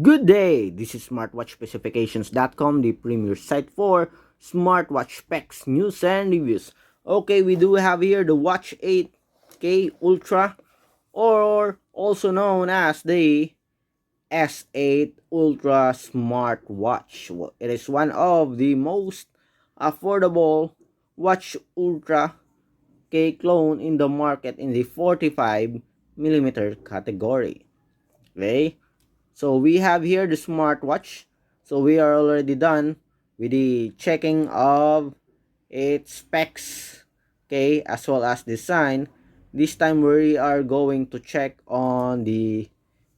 Good day! This is smartwatchspecifications.com, the premier site for smartwatch specs, news, and reviews. Okay, we do have here the Watch 8K Ultra, or also known as the S8 Ultra Smartwatch. It is one of the most affordable Watch Ultra K clone in the market in the 45mm category. Okay? So we have here the smartwatch. So we are already done with the checking of its specs, okay, as well as design. This time we are going to check on the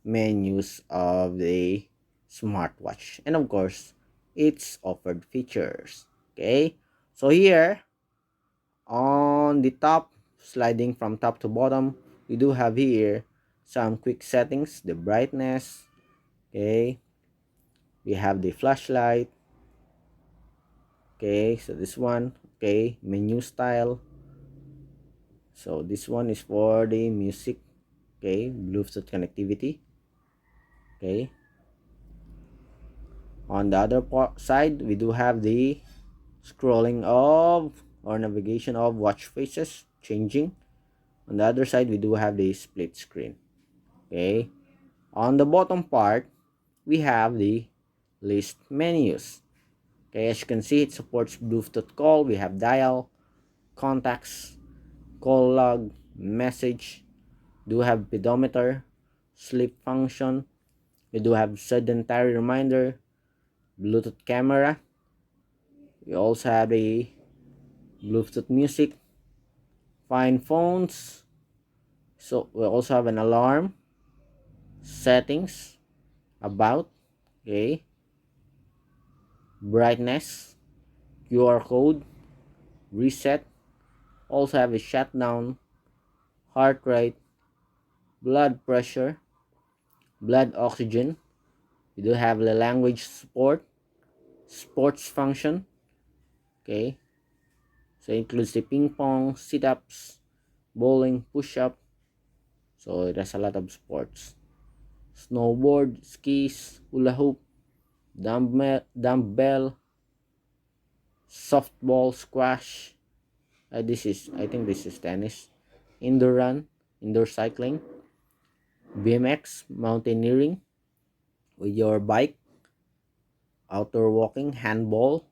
menus of the smartwatch and of course its offered features. Okay, so here on the top, sliding from top to bottom, we do have here some quick settings: the brightness. Okay, we have the flashlight. Okay, so this one, okay, menu style. So this one is for the music. Okay, Bluetooth connectivity. Okay, on the other side we do have the scrolling of or navigation of watch faces changing. On the other side we do have the split screen. Okay, on the bottom part we have the list menus. Okay, as you can see, it supports Bluetooth call. We have dial, contacts, call log, message. Do have pedometer, sleep function. We do have sedentary reminder, Bluetooth camera. We also have a Bluetooth music, find phones. So we also have an alarm, settings, about, okay, brightness, QR code, reset. Also have a shutdown, heart rate, blood pressure, blood oxygen. We do have the language support, sports function. Okay, so it includes the ping pong, sit-ups, bowling, push-up. So it has a lot of sports: snowboard, skis, hula hoop, dumbbell, softball, squash. I think this is tennis, indoor run, indoor cycling, BMX, mountaineering with your bike, outdoor walking, handball.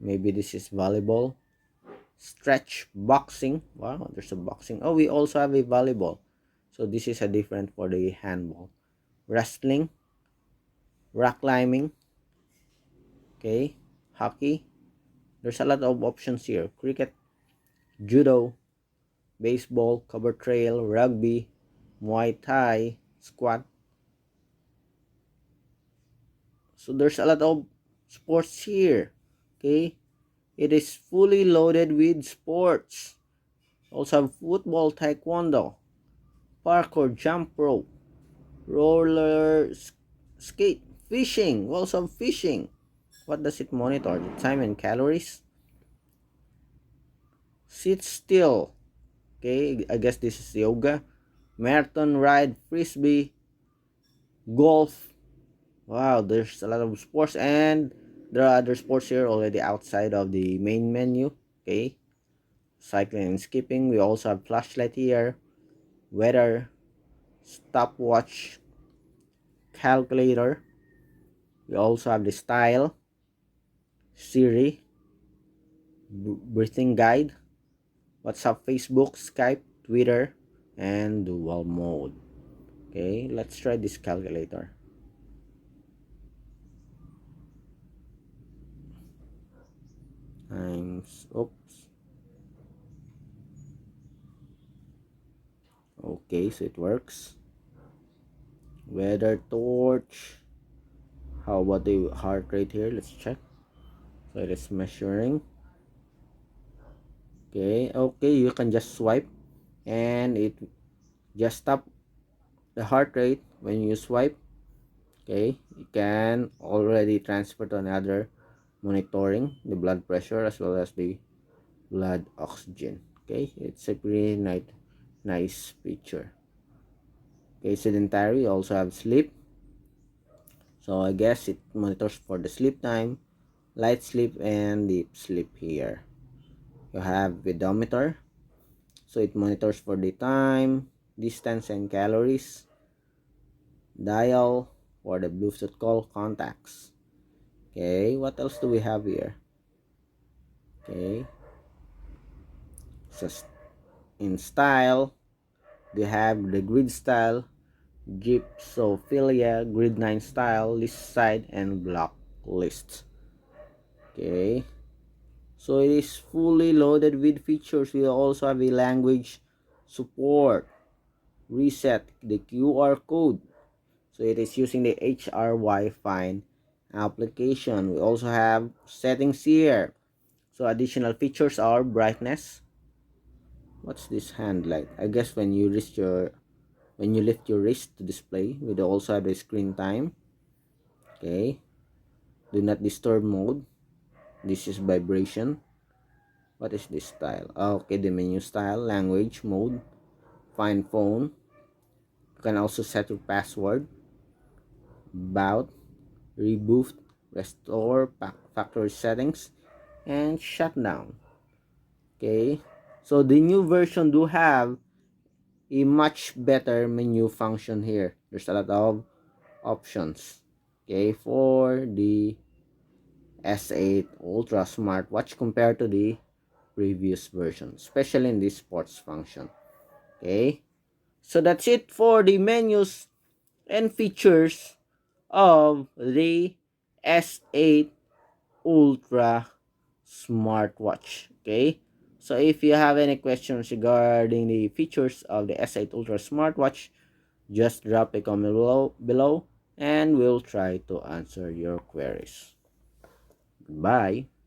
Maybe this is volleyball, stretch, boxing. Wow, there's a boxing. Oh, we also have a volleyball. So this is a different for the handball. Wrestling, rock climbing, okay, hockey. There's a lot of options here. Cricket, judo, baseball, cover trail, rugby, Muay Thai, squat. So there's a lot of sports here. Okay, it is fully loaded with sports. Also have football, taekwondo, parkour, jump rope, roller skate, fishing. We also have fishing. What does it monitor? The time and calories. Sit still. Okay, I guess this is yoga. Marathon ride, frisbee, golf. Wow, there's a lot of sports, and there are other sports here already outside of the main menu. Okay, cycling and skipping. We also have flashlight here, weather, stopwatch, calculator. We also have the style, Siri, breathing guide, WhatsApp, Facebook, Skype, Twitter, and dual mode. Okay, let's try this calculator. Times, oops. Okay, so it works. Weather torch. How about the heart rate here? Let's check. So it is measuring. Okay, you can just swipe and it just stop the heart rate when you swipe. Okay, you can already transfer to another monitoring the blood pressure as well as the blood oxygen. Okay, it's a pretty nice picture. Okay, sedentary, also have sleep, So I guess it monitors for the sleep time, light sleep, and deep sleep here. You have pedometer, so it monitors for the time, distance, and calories. Dial for the Bluetooth call contacts. Okay, what else do we have here? Okay, so in style, they have the grid style, gypsophilia, grid 9 style, list side, and block list. Okay, so it is fully loaded with features. We also have a language support, reset the QR code, so it is using the HRY Find application. We also have settings here. So additional features are brightness. What's this hand light? I guess when you lift your wrist to display. We also have the screen time. Okay, do not disturb mode. This is vibration. What is this style? Okay, the menu style, language mode, find phone. You can also set your password, about, reboot, restore factory settings, and shutdown. Okay, so the new version do have a much better menu function here. There's a lot of options. Okay, for the S8 Ultra smartwatch compared to the previous version, especially in this sports function. Okay, so that's it for the menus and features of the S8 Ultra smartwatch. Okay, so if you have any questions regarding the features of the S8 Ultra smartwatch, just drop a comment below and we'll try to answer your queries. Goodbye.